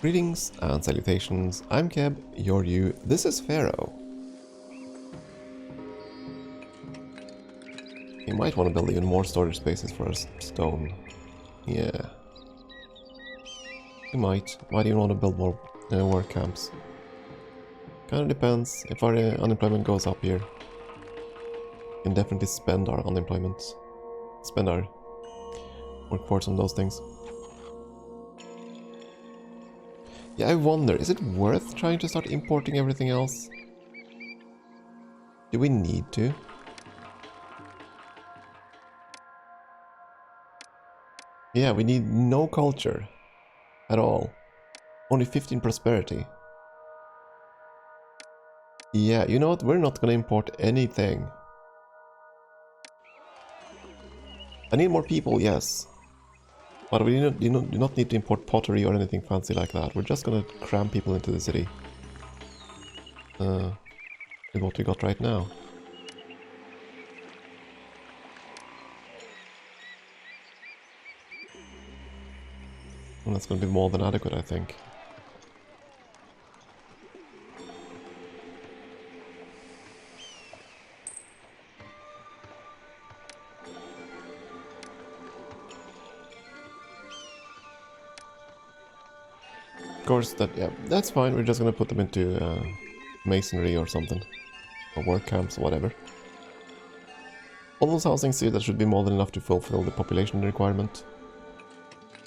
Greetings and salutations, I'm Keb, you're you, this is Pharaoh. You might want to build even more storage spaces for a stone. Yeah. You might even want to build more work camps. Kinda depends, if our unemployment goes up here. We can definitely spend our unemployment. Spend our workforce on those things. Yeah, I wonder, is it worth trying to start importing everything else? Do we need to? Yeah, we need no culture at all. Only 15 prosperity. Yeah, you know what? We're not gonna import anything. I need more people, yes. But we do not need to import pottery or anything fancy like that. We're just gonna cram people into the city. With what we got right now. And that's gonna be more than adequate, I think. Of course, yeah, that's fine. We're just gonna put them into masonry or something. Or work camps, or whatever. All those housings here, that should be more than enough to fulfill the population requirement.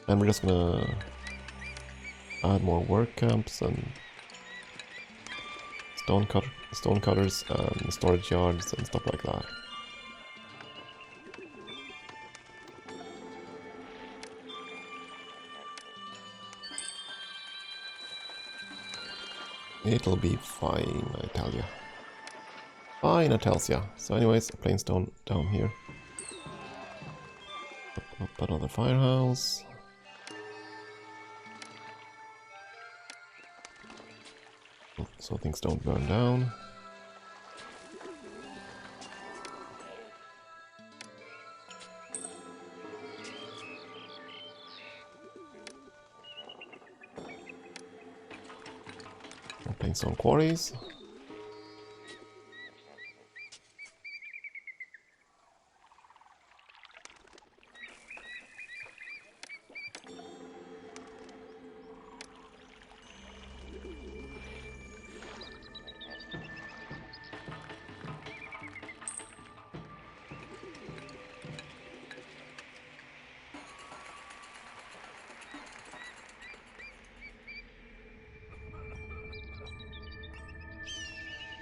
And we're just gonna add more work camps and stone cutters and storage yards and stuff like that. It'll be fine, I tell ya. Fine, I tells ya. So anyways, plain stone down here. Up another firehouse. So things don't burn down. Plain stone quarries.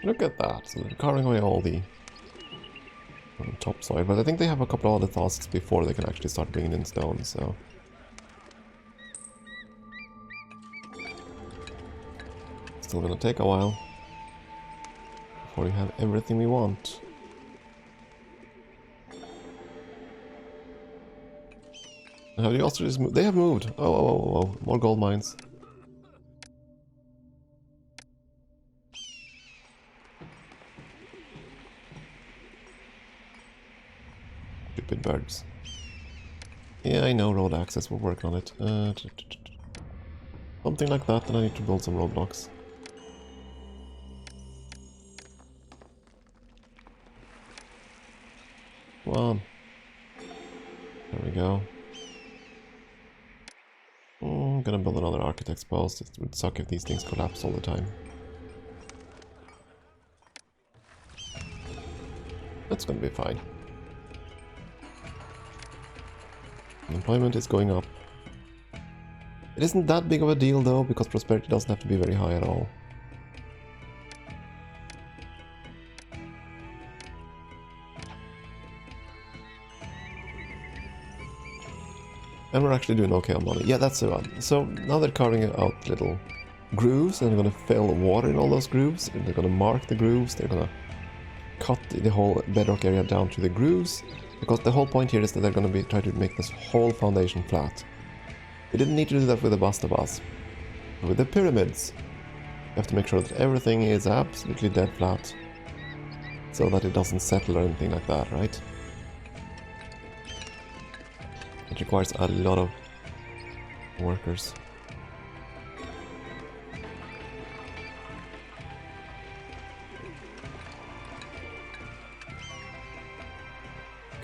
Look at that, so they're carving away all the topsoil, but I think they have a couple of other tasks before they can actually start bringing in stone, so... Still gonna take a while before we have everything we want. Have the ostriches moved? They have moved! Oh, more gold mines. Stupid birds. Yeah, I know, road access, we'll work on it. Something like that, and I need to build some roadblocks. Come on. There we go. I'm gonna build another architect's post. It would suck if these things collapse all the time. That's gonna be fine. Employment is going up. It isn't that big of a deal though, because prosperity doesn't have to be very high at all. And we're actually doing okay on money. Yeah, that's the one. So now they're carving out little grooves, and they're gonna fill water in all those grooves, and they're gonna mark the grooves, they're gonna cut the whole bedrock area down to the grooves, because the whole point here is that they're gonna try to make this whole foundation flat. We didn't need to do that with the bust of us. But with the pyramids, you have to make sure that everything is absolutely dead flat, so that it doesn't settle or anything like that, right? It requires a lot of workers.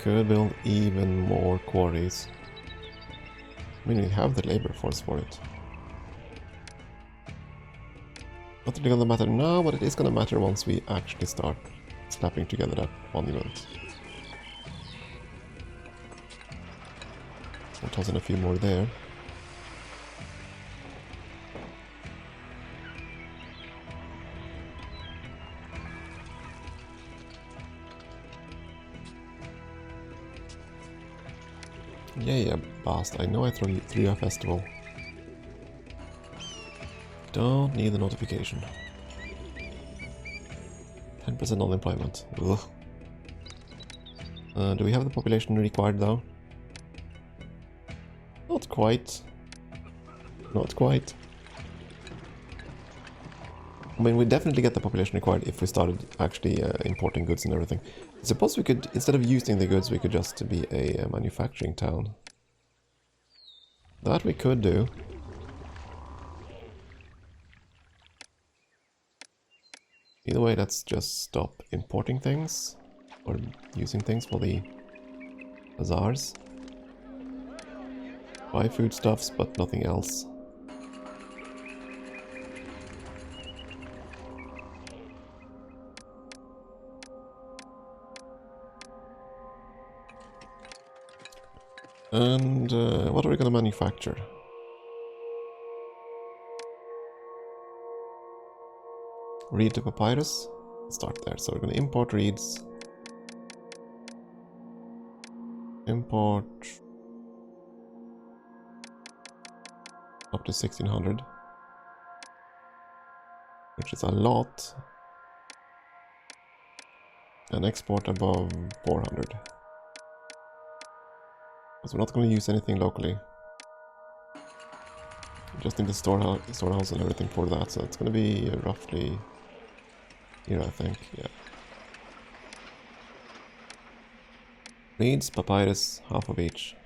could build even more quarries. I mean, we have the labor force for it. Not really gonna matter now, but it is gonna matter once we actually start slapping together that monument. I'll toss in a few more there. Yeah, bast. I know I threw you a festival. Don't need the notification. 10% unemployment. Ugh. Do we have the population required though? Not quite. Not quite. I mean, we definitely get the population required if we started actually importing goods and everything. I suppose we could, instead of using the goods, we could just be a manufacturing town. That we could do. Either way, let's just stop importing things or using things for the bazaars. Buy foodstuffs, but nothing else. And what are we going to manufacture? Reed to papyrus. Let's start there. So we're going to import reeds. Import up to 1600, which is a lot. And export above 400. Because we're not going to use anything locally. Just need the storehouse and everything for that, so it's going to be roughly here, I think, yeah. Reeds, papyrus, half of each.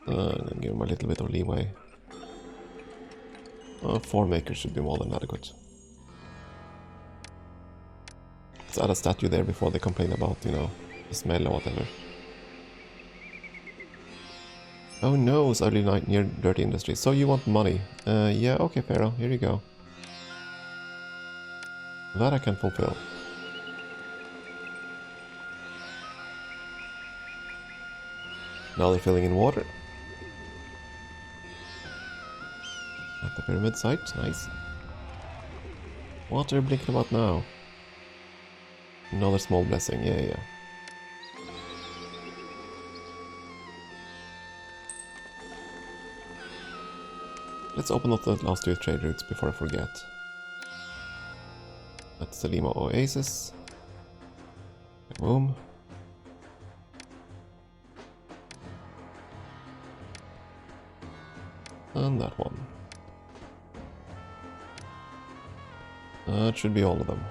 I'm going to give him a little bit of leeway. 4 makers should be more than adequate. Let's add a statue there before they complain about, you know, the smell or whatever. Oh no, it's early night near dirty industry. So you want money? Yeah, okay, Pharaoh, here you go. That I can fulfill. Now they're filling in water. At the pyramid site, nice. What are you blinking about now? Another small blessing, yeah. Let's open up the last 2 trade routes before I forget. That's the Lima Oasis. Boom. And that one. It should be all of them.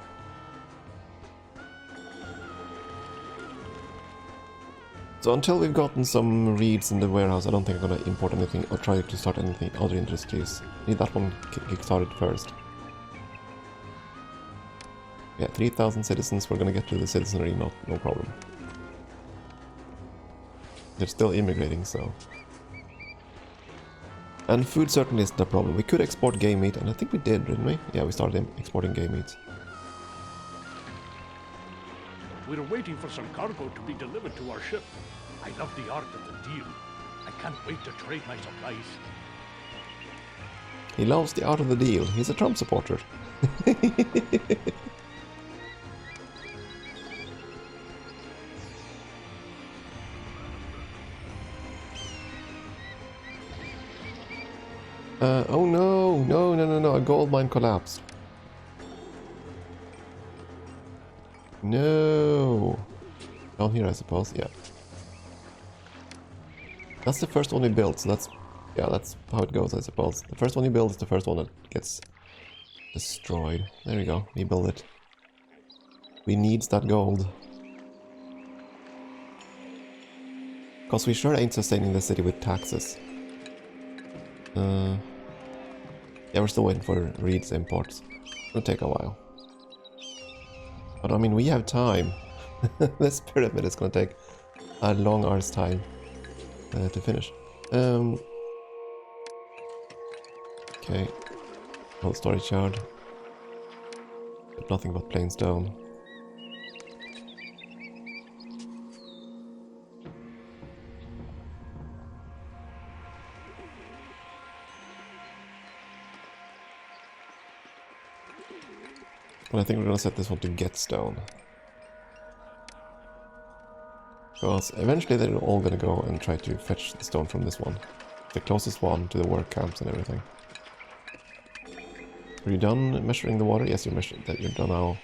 So until we've gotten some reeds in the warehouse, I don't think I'm gonna import anything or try to start anything other industries. Need that one kick-started first. Yeah, 3,000 citizens, we're gonna get to the citizenry, no problem. They're still immigrating, so... And food certainly isn't a problem. We could export game meat, and I think we did, didn't we? Yeah, we started exporting game meat. We're waiting for some cargo to be delivered to our ship. I love the art of the deal. I can't wait to trade my supplies. He loves the art of the deal. He's a Trump supporter. Oh no, a gold mine collapsed. No. Down here, I suppose, yeah. That's the first one we built, so that's how it goes, I suppose. The first one you build is the first one that gets destroyed. There we go, we build it. We needs that gold. Because we sure ain't sustaining the city with taxes. Yeah, we're still waiting for Reed's imports. It'll take a while. But I mean, we have time. This pyramid is gonna take a long hour's time to finish. Okay. Old storage yard. Nothing but plain stone. But I think we're gonna set this one to get stone. Because eventually they're all gonna go and try to fetch the stone from this one. The closest one to the work camps and everything. Are you done measuring the water? Yes, you're measuring that. You're done now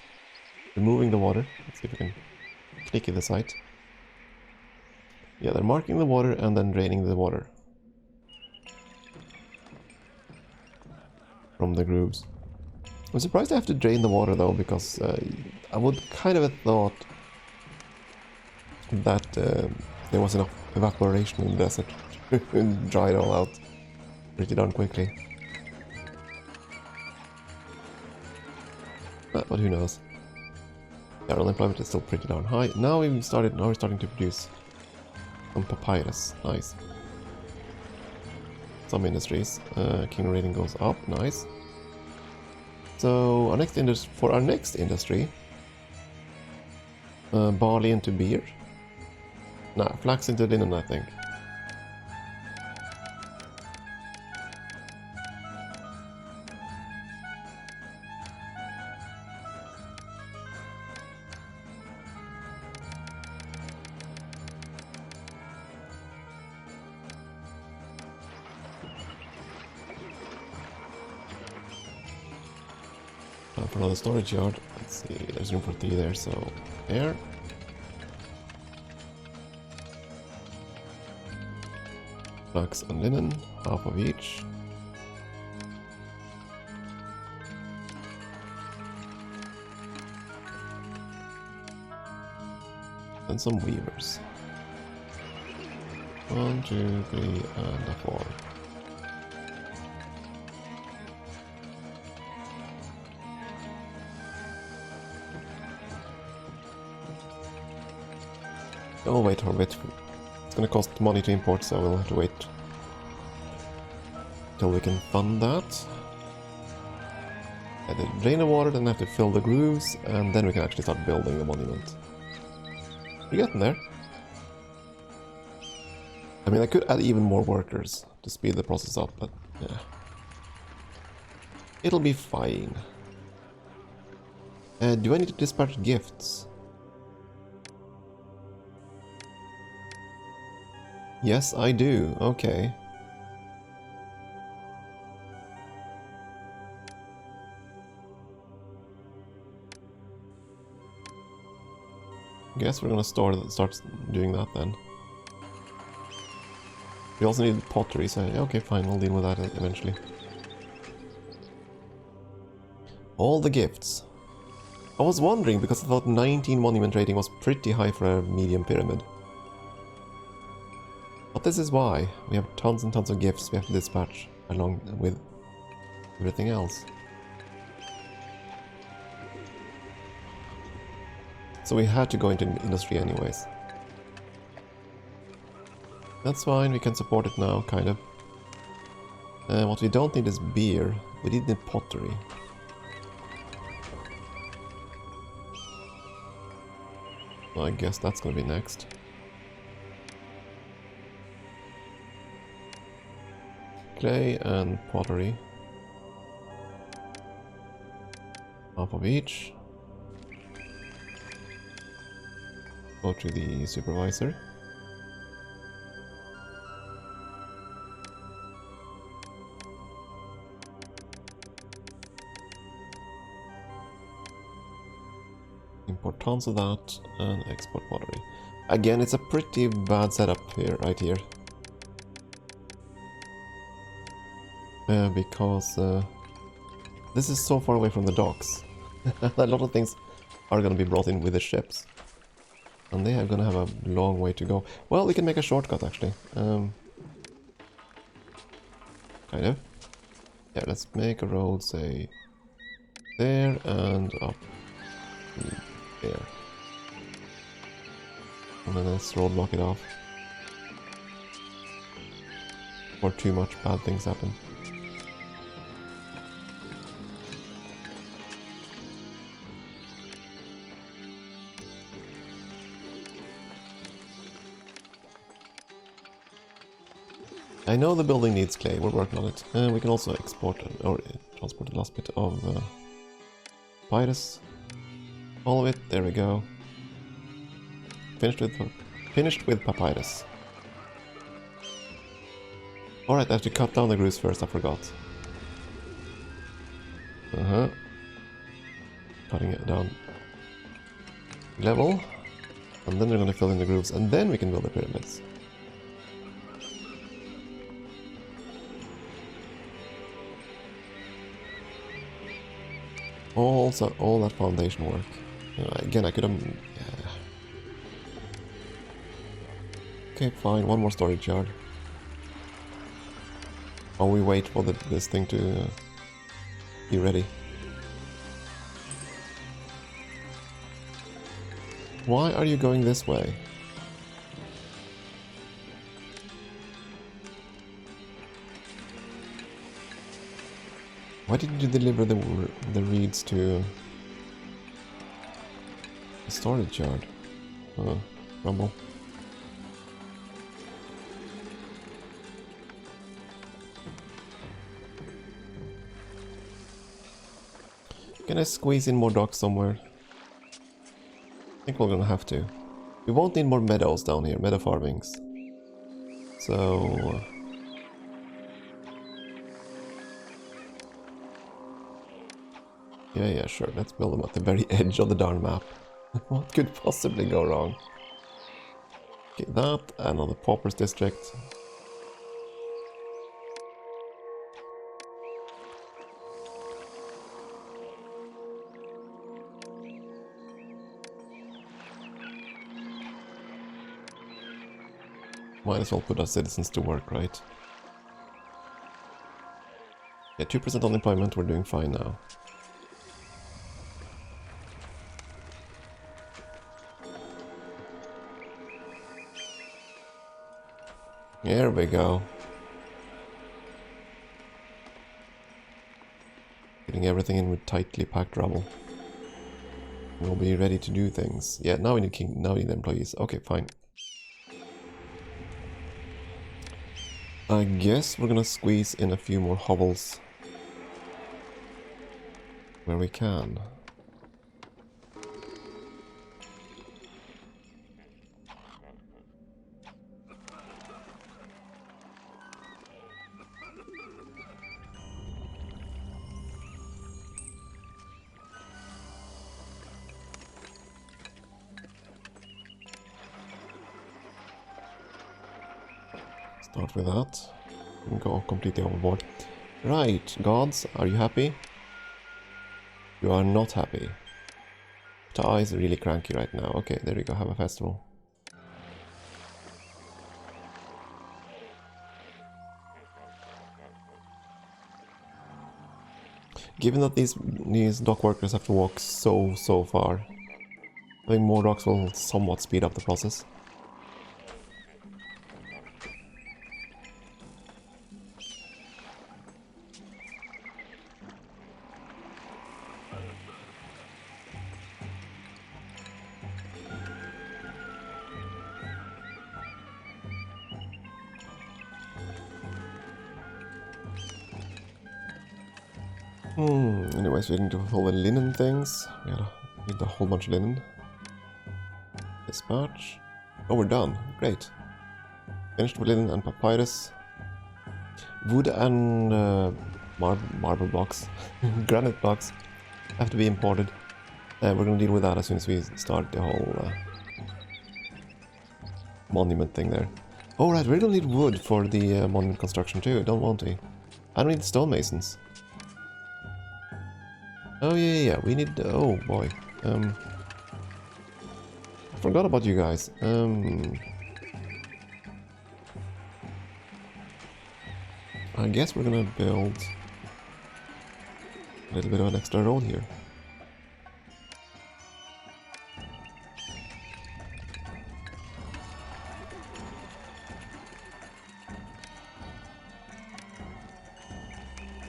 removing the water. Let's see if we can click in the site. Yeah, they're marking the water and then draining the water from the grooves. I'm surprised I have to drain the water though, because I would kind of have thought that there was enough evaporation in the desert to dry it all out pretty darn quickly. But who knows? Yeah, our unemployment is still pretty darn high. Now we're starting to produce some papyrus. Nice. Some industries. King rating goes up. Nice. So for our next industry, barley into beer. Nah, flax into linen, I think. For another storage yard. Let's see, there's room for 3 there, so there. Flax and linen, half of each. And some weavers. 1, 2, 3, and a 4. Oh, wait. It's gonna cost money to import, so we'll have to wait till we can fund that. I have to drain the water, then I have to fill the grooves, and then we can actually start building the monument. We're getting there. I mean, I could add even more workers to speed the process up, but yeah. It'll be fine. Do I need to dispatch gifts? Yes, I do. Okay. Guess we're gonna start doing that then. We also need pottery, so okay, fine, we'll deal with that eventually. All the gifts. I was wondering because I thought 19 monument rating was pretty high for a medium pyramid. But this is why. We have tons and tons of gifts we have to dispatch along with everything else. So we had to go into industry anyways. That's fine, we can support it now, kind of. What we don't need is beer. We did need pottery. Well, I guess that's gonna be next. Clay and pottery. Half of each. Go to the supervisor. Import tons of that and export pottery. Again, it's a pretty bad setup here, right here. Because this is so far away from the docks. A lot of things are going to be brought in with the ships. And they are going to have a long way to go. Well, we can make a shortcut actually. Kind of. Yeah, let's make a road, say, there and up there. And then let's roadblock it off. Or too much bad things happen. I know the building needs clay, we're working on it. And we can also export or transport the last bit of papyrus. All of it, there we go. Finished with papyrus. Alright, I have to cut down the grooves first, I forgot. Cutting it down level. And then we're gonna fill in the grooves, and then we can build the pyramids. Also, all that foundation work. Again, I could have... Yeah. Okay, fine, one more storage yard. While we wait for this thing to be ready. Why are you going this way? Why didn't you deliver the reeds to the storage yard? Rumble. Can I squeeze in more docks somewhere? I think we're gonna have to. We won't need more meadows down here, meadow farmings. So... Yeah, sure, let's build them at the very edge of the darn map. What could possibly go wrong? Okay, that, and on the Paupers District. Might as well put our citizens to work, right? Yeah, 2% unemployment, we're doing fine now. There we go. Getting everything in with tightly packed rubble. We'll be ready to do things. Yeah, now we need employees. Okay, fine. I guess we're gonna squeeze in a few more hovels where we can. Start with that. And go completely overboard. Right, gods, are you happy? You are not happy. Ta is really cranky right now. Okay, there we go, have a festival. Given that these dock workers have to walk so far, I think more docks will somewhat speed up the process. Anyways, we need to fulfill the linen things. We need a whole bunch of linen. Dispatch. Oh, we're done. Great. Finished with linen and papyrus. Wood and marble blocks. Granite blocks have to be imported. We're gonna deal with that as soon as we start the whole monument thing there. Oh right, we're gonna need wood for the monument construction too, don't want we? I don't need stonemasons. Oh yeah, we need... oh boy. I forgot about you guys. I guess we're gonna build little bit of an extra road here.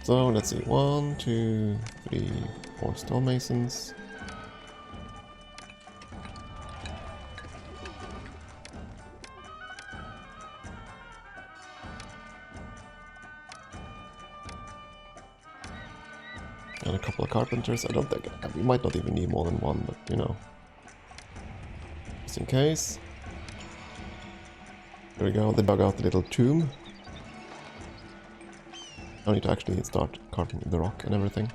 So let's see, 1, 2, 3, 4 stonemasons. And a couple of carpenters. I don't think we might not even need more than one, but you know, just in case. There we go. They dug out the little tomb. I need to actually start carving the rock and everything.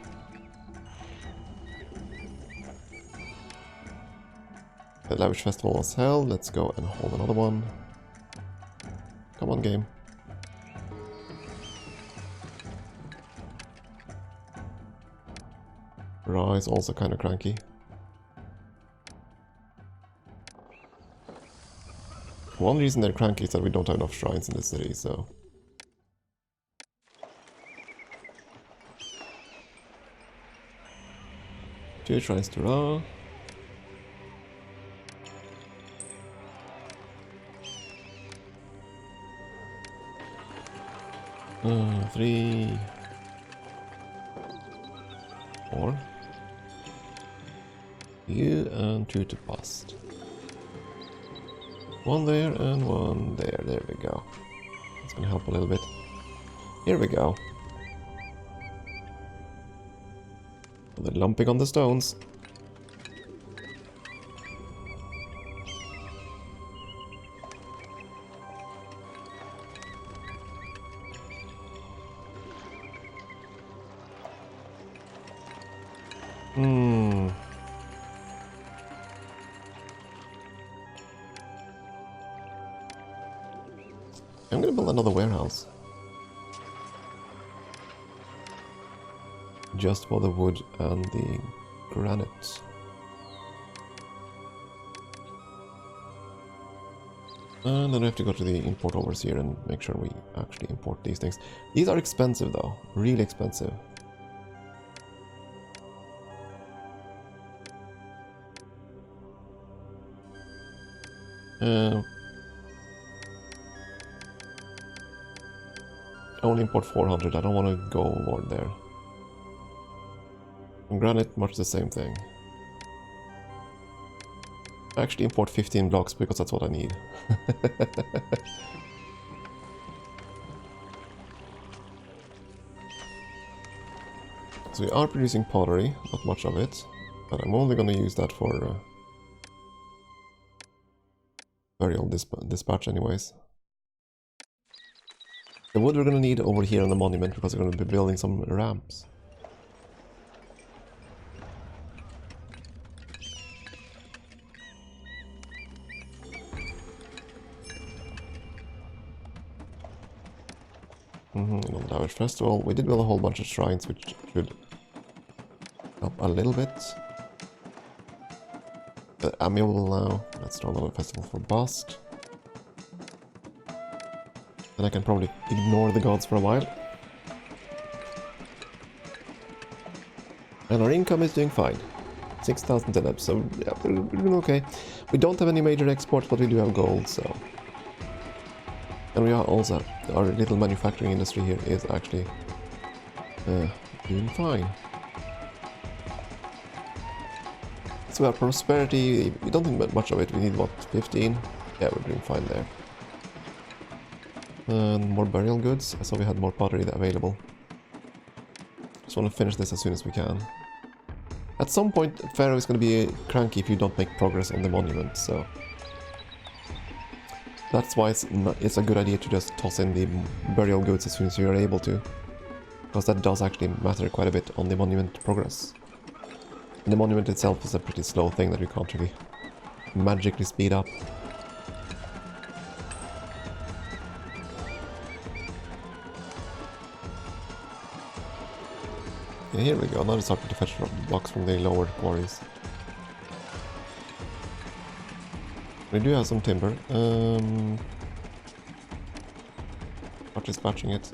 The lavish festival was held. Let's go and hold another one. Come on, game. Ra is also kind of cranky. One reason they're cranky is that we don't have enough shrines in the city, so... 2 shrines to Ra. Three... 4. You and 2 to bust. 1 there and 1 there. There we go. That's gonna help a little bit. Here we go. The lumping on the stones. I'm gonna build another warehouse. Just for the wood and the granite. And then I have to go to the import overseer and make sure we actually import these things. These are expensive though, really expensive. I only import 400, I don't want to go more there. And granite, much the same thing. I actually import 15 blocks because that's what I need. So we are producing pottery, not much of it, but I'm only going to use that for burial dispatch anyways. The wood we're going to need over here on the monument because we're going to be building some ramps. On the Lavish Festival, we did build a whole bunch of shrines, which should help a little bit. The amiable now. Let's throw another festival for Bast. Then I can probably ignore the gods for a while. And our income is doing fine. 6,000 tenebs, so yeah, we're doing okay. We don't have any major exports, but we do have gold, so... And we are also, our little manufacturing industry here is actually doing fine. So we have prosperity, we don't need much of it, we need what, 15? Yeah, we're doing fine there. And more burial goods, I saw we had more pottery available. Just want to finish this as soon as we can. At some point, Pharaoh is going to be cranky if you don't make progress on the monument, so... That's why it's a good idea to just toss in the burial goods as soon as you're able to. Because that does actually matter quite a bit on the monument progress. And the monument itself is a pretty slow thing that you can't really magically speed up. Yeah, here we go, now it's starting to fetch blocks from the lower quarries. We do have some timber. Not dispatching it.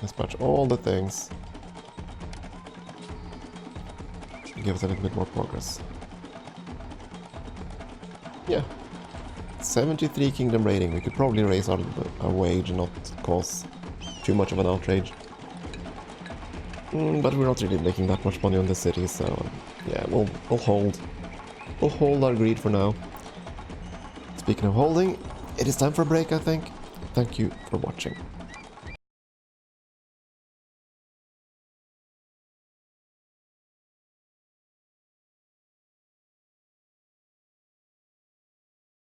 Dispatch all the things. Give us a little bit more progress. Yeah. 73 kingdom rating. We could probably raise our wage and not cause too much of an outrage. But we're not really making that much money on the city, so yeah, we'll hold. We'll hold our greed for now. Speaking of holding, it is time for a break, I think. Thank you for watching.